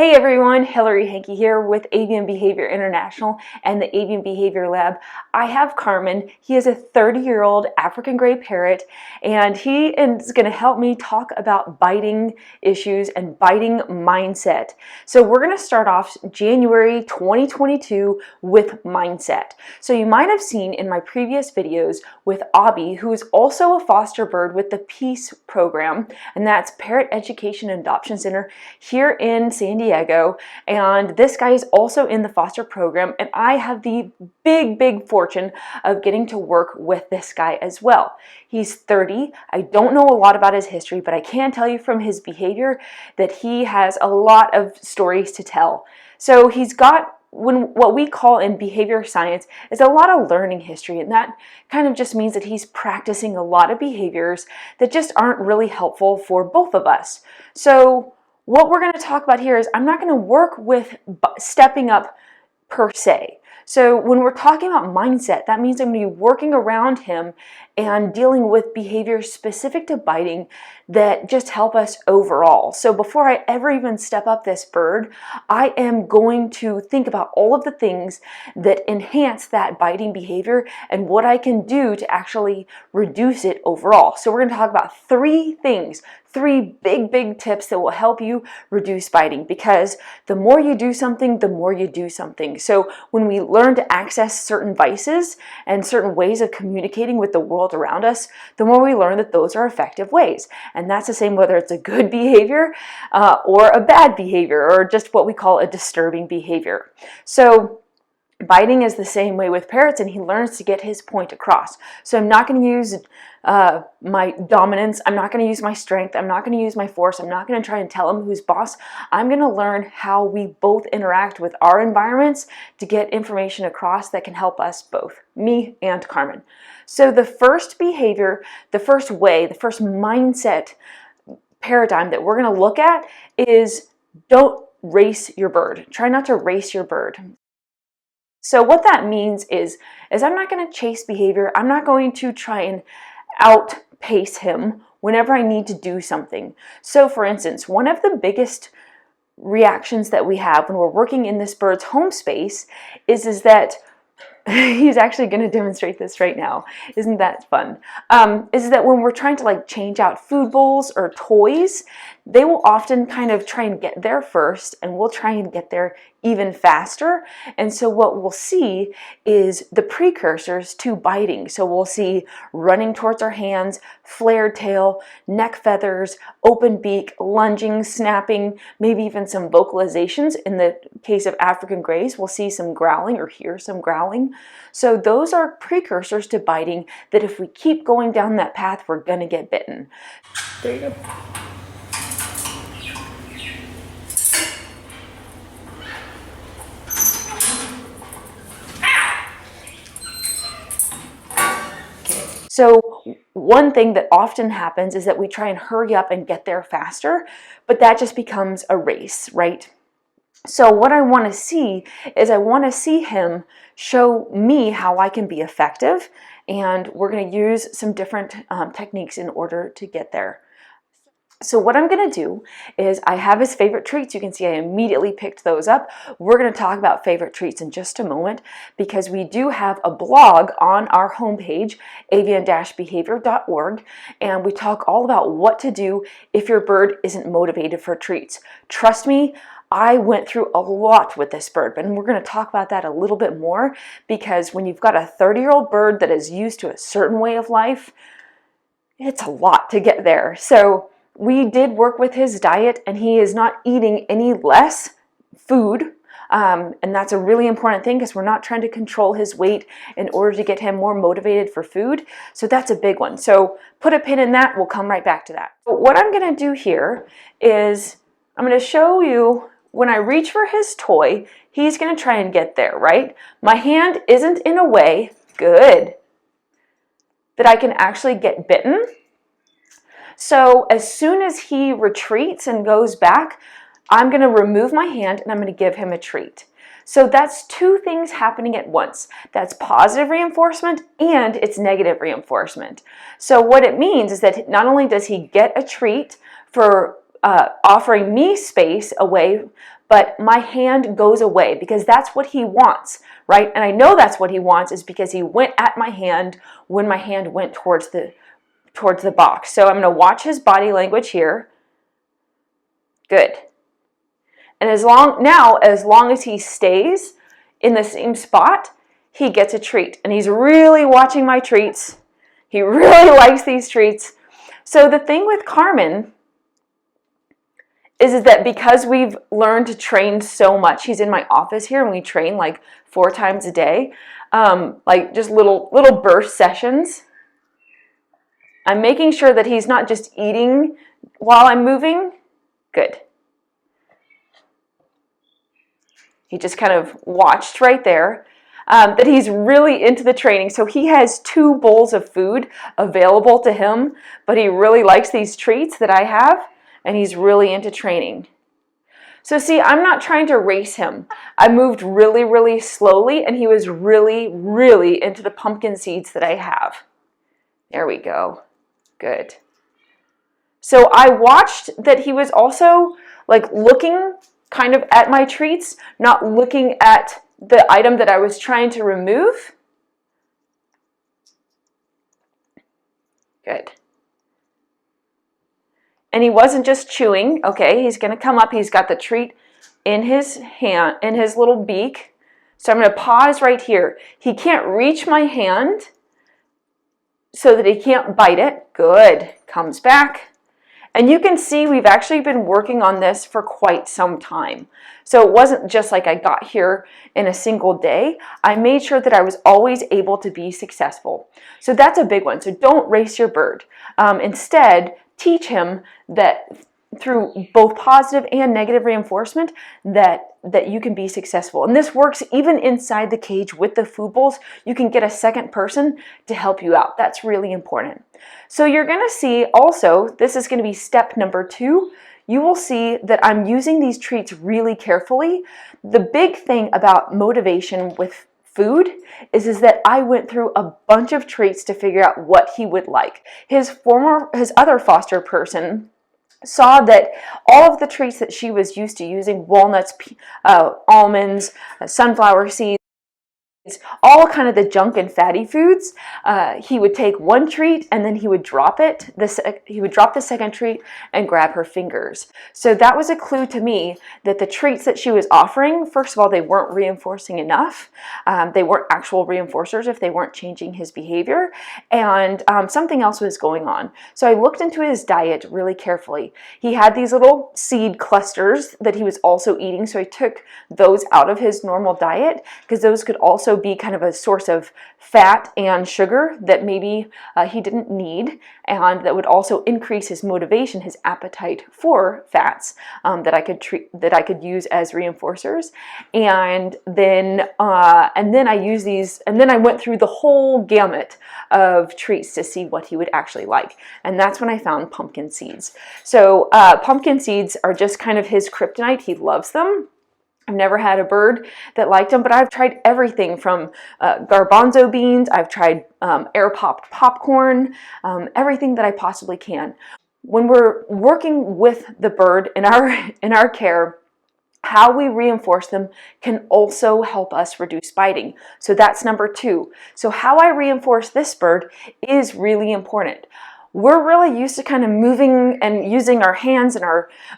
Hey everyone, Hillary Hankey here with Avian Behavior International and the Avian Behavior Lab. I have Carmen. He is a 30-year-old African gray parrot, and he is going to help me talk about biting issues and biting mindset. So we're going to start off January 2022 with mindset. So you might have seen in my previous videos with Abby, who is also a foster bird with the PEACE program, and that's Parrot Education and Adoption Center here in San Diego, and this guy is also in the foster program, and I have the big fortune of getting to work with this guy as well. He's 30. I don't know a lot about his history, but I can tell you from his behavior that he has a lot of stories to tell. So he's got what we call in behavior science is a lot of learning history, and that kind of just means that he's practicing a lot of behaviors that just aren't really helpful for both of us. So what we're going to talk about here is I'm not going to work with stepping up per se. So when we're talking about mindset, that means I'm going to be working around him and dealing with behaviors specific to biting that just help us overall. So before I ever even step up this bird, I am going to think about all of the things that enhance that biting behavior and what I can do to actually reduce it overall. So we're going to talk about three things, three big tips that will help you reduce biting, because the more you do something, the more you do something. So when we learn to access certain vices and certain ways of communicating with the world around us, the more we learn that those are effective ways. And that's the same whether it's a good behavior or a bad behavior, or just what we call a disturbing behavior. So biting is the same way with parrots, and he learns to get his point across. So I'm not going to use my dominance, I'm not going to use my strength, I'm not going to use my force, I'm not going to try and tell him who's boss. I'm going to learn how we both interact with our environments to get information across that can help us both, me and Carmen. So the first behavior, the first way, the first mindset paradigm that we're going to look at is don't race your bird. Try not to race your bird. So what that means is I'm not going to chase behavior. I'm not going to try and outpace him whenever I need to do something. So for instance, one of the biggest reactions that we have when we're working in this bird's home space is that he's actually going to demonstrate this right now. Isn't that fun? Is that when we're trying to change out food bowls or toys, they will often kind of try and get there first, and we'll try and get there even faster. And so what we'll see is the precursors to biting. So we'll see running towards our hands, flared tail, neck feathers, open beak, lunging, snapping, maybe even some vocalizations. In the case of African grays, we'll see some growling or hear some growling. So those are precursors to biting that if we keep going down that path, we're going to get bitten. There you go. So one thing that often happens is that we try and hurry up and get there faster, but that just becomes a race, right? So what I want to see is I want to see him show me how I can be effective, and we're going to use some different techniques in order to get there. So what I'm going to do is I have his favorite treats. You can see I immediately picked those up. We're going to talk about favorite treats in just a moment, because we do have a blog on our homepage, avian-behavior.org, and we talk all about what to do if your bird isn't motivated for treats. Trust me, I went through a lot with this bird, and we're going to talk about that a little bit more, because when you've got a 30-year-old bird that is used to a certain way of life, it's a lot to get there. So we did work with his diet, and he is not eating any less food. And that's a really important thing, because we're not trying to control his weight in order to get him more motivated for food. So that's a big one. So put a pin in that. We'll come right back to that. But what I'm going to do here is I'm going to show you when I reach for his toy, he's going to try and get there, right? My hand isn't in a way, good, that I can actually get bitten. So as soon as he retreats and goes back, I'm going to remove my hand and I'm going to give him a treat. So that's two things happening at once. That's positive reinforcement and it's negative reinforcement. So what it means is that not only does he get a treat for offering me space away, but my hand goes away because that's what he wants, right? And I know that's what he wants is because he went at my hand when my hand went towards the box. So I'm going to watch his body language here. Good. And as long as he stays in the same spot, he gets a treat. And he's really watching my treats. He really likes these treats. So the thing with Carmen is that because we've learned to train so much, he's in my office here and we train like 4 times a day, like just little burst sessions. I'm making sure that he's not just eating while I'm moving. Good. He just kind of watched right there. That he's really into the training. So he has 2 bowls of food available to him, but he really likes these treats that I have, and he's really into training. So see, I'm not trying to race him. I moved really, really slowly, and he was really, really into the pumpkin seeds that I have. There we go. Good. So I watched that he was also like looking kind of at my treats, not looking at the item that I was trying to remove. Good. And he wasn't just chewing. Okay, he's going to come up. He's got the treat in his hand, in his little beak. So I'm going to pause right here. He can't reach my hand so that he can't bite it. Good. Comes back. And you can see we've actually been working on this for quite some time. So it wasn't just like I got here in a single day. I made sure that I was always able to be successful. So that's a big one. So don't race your bird. Instead, teach him that through both positive and negative reinforcement that you can be successful. And this works even inside the cage with the food bowls. You can get a second person to help you out. That's really important. So you're going to see also, this is going to be step number 2. You will see that I'm using these treats really carefully. The big thing about motivation with food is that I went through a bunch of treats to figure out what he would like. His other foster person saw that all of the treats that she was used to using, walnuts, almonds, sunflower seeds, all kind of the junk and fatty foods, he would take one treat and then he would drop it. He would drop the second treat and grab her fingers. So that was a clue to me that the treats that she was offering, first of all, they weren't reinforcing enough. They weren't actual reinforcers if they weren't changing his behavior, and something else was going on. So I looked into his diet really carefully. He had these little seed clusters that he was also eating, so I took those out of his normal diet because those could also be kind of a source of fat and sugar that maybe he didn't need, and that would also increase his motivation, his appetite for fats that I could use as reinforcers. And then I use these, and then I went through the whole gamut of treats to see what he would actually like, and that's when I found pumpkin seeds. So pumpkin seeds are just kind of his kryptonite. He loves them. I've never had a bird that liked them, but I've tried everything from garbanzo beans. I've tried air popped popcorn, everything that I possibly can. When we're working with the bird in our care, how we reinforce them can also help us reduce biting. So that's number 2. So how I reinforce this bird is really important. We're really used to kind of moving and using our hands and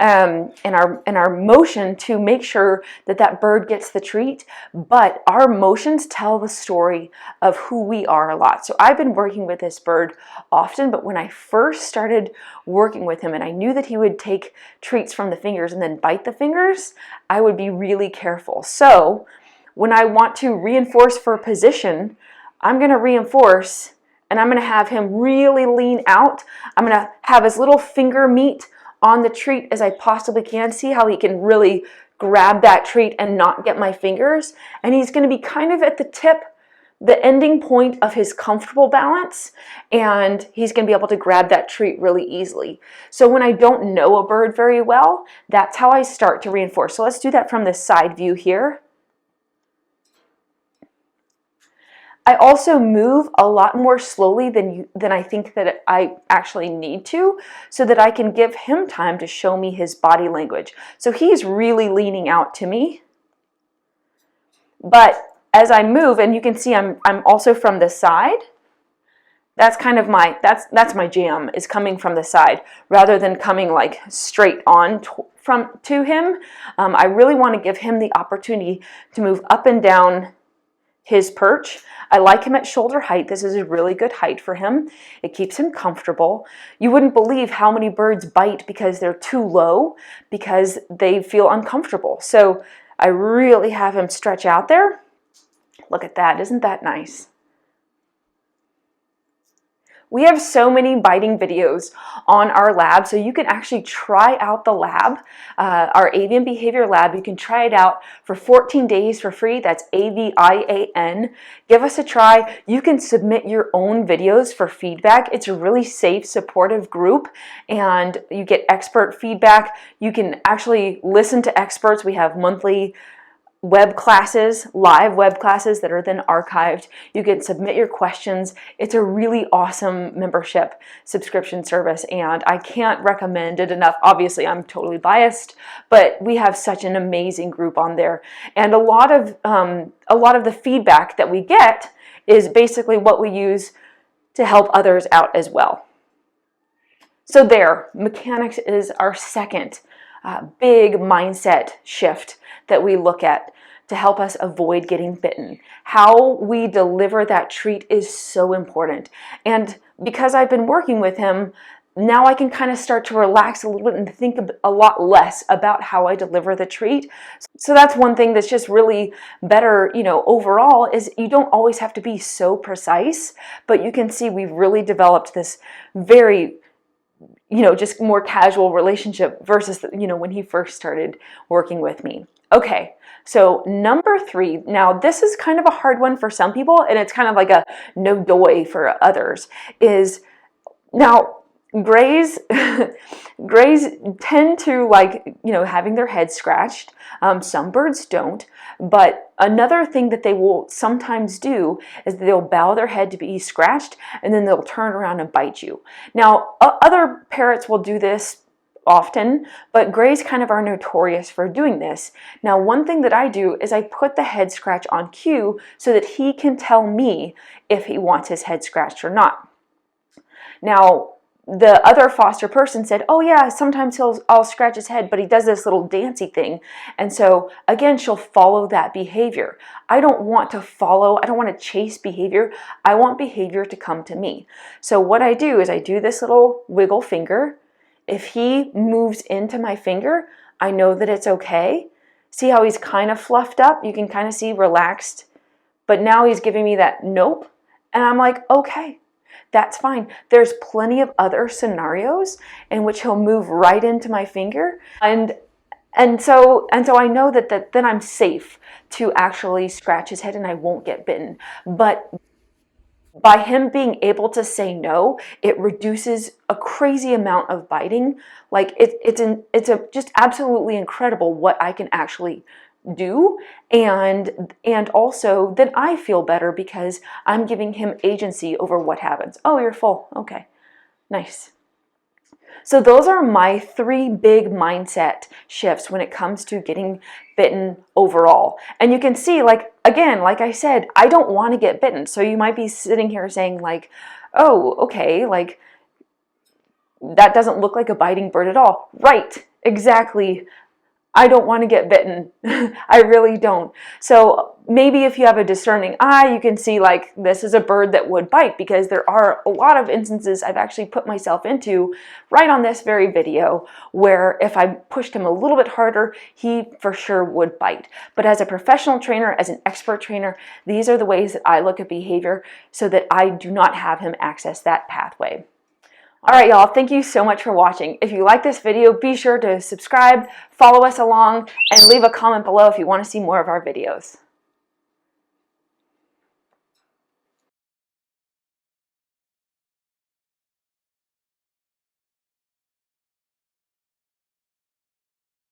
our motion to make sure that that bird gets the treat, but our motions tell the story of who we are a lot. So I've been working with this bird often, but when I first started working with him and I knew that he would take treats from the fingers and then bite the fingers, I would be really careful. So when I want to reinforce for a position, I'm going to reinforce and I'm going to have him really lean out. I'm going to have his little finger meet on the treat as I possibly can. See how he can really grab that treat and not get my fingers. And he's going to be kind of at the tip, the ending point of his comfortable balance. And he's going to be able to grab that treat really easily. So when I don't know a bird very well, that's how I start to reinforce. So let's do that from this side view here. I also move a lot more slowly than I think that I actually need to, so that I can give him time to show me his body language. So he's really leaning out to me. But as I move, and you can see I'm also from the side, that's kind of that's my jam, is coming from the side rather than coming like straight on to him. I really want to give him the opportunity to move up and down his perch. I like him at shoulder height. This is a really good height for him. It keeps him comfortable. You wouldn't believe how many birds bite because they're too low, because they feel uncomfortable. So I really have him stretch out there. Look at that. Isn't that nice? We have so many biting videos on our lab, so you can actually try out the lab, our avian behavior lab. You can try it out for 14 days for free. That's AVIAN. Give us a try. You can submit your own videos for feedback. It's a really safe, supportive group, and you get expert feedback. You can actually listen to experts. We have monthly web classes, live web classes that are then archived. You can submit your questions. It's a really awesome membership subscription service, and I can't recommend it enough. Obviously, I'm totally biased, but we have such an amazing group on there, and a lot of the feedback that we get is basically what we use to help others out as well. So there, mechanics is our second big mindset shift that we look at to help us avoid getting bitten. How we deliver that treat is so important. And because I've been working with him, now I can kind of start to relax a little bit and think a lot less about how I deliver the treat. So that's one thing that's just really better, overall, is you don't always have to be so precise, but you can see we've really developed this very just more casual relationship versus, when he first started working with me. Okay, so number 3, now this is kind of a hard one for some people, and it's kind of like a no doy for others, is now grays tend to like, having their head scratched. Some birds don't, but another thing that they will sometimes do is they'll bow their head to be scratched, and then they'll turn around and bite you. Now, other parrots will do this often, but grays kind of are notorious for doing this. Now, one thing that I do is I put the head scratch on cue so that he can tell me if he wants his head scratched or not. Now, the other foster person said, oh yeah, sometimes I'll scratch his head, but he does this little dancey thing. And so again, she'll follow that behavior. I don't want to chase behavior. I want behavior to come to me. So what I do is I do this little wiggle finger. If he moves into my finger, I know that it's okay. See how he's kind of fluffed up? You can kind of see relaxed, but now he's giving me that nope. And I'm like, okay. That's fine. There's plenty of other scenarios in which he'll move right into my finger, and so I know that then I'm safe to actually scratch his head and I won't get bitten. But by him being able to say no, it reduces a crazy amount of biting. Like it's just absolutely incredible what I can actually do, and also then I feel better because I'm giving him agency over what happens. Oh, you're full. Okay, nice. So those are my 3 big mindset shifts when it comes to getting bitten overall. And you can see, like, again, like I said, I don't want to get bitten. So you might be sitting here saying like, oh, okay, like that doesn't look like a biting bird at all. Right, exactly. I don't want to get bitten. I really don't. So maybe if you have a discerning eye, you can see like this is a bird that would bite, because there are a lot of instances I've actually put myself into right on this very video where if I pushed him a little bit harder, he for sure would bite. But as a professional trainer, as an expert trainer, these are the ways that I look at behavior so that I do not have him access that pathway. All right, y'all, thank you so much for watching. If you like this video, be sure to subscribe, follow us along, and leave a comment below if you want to see more of our videos.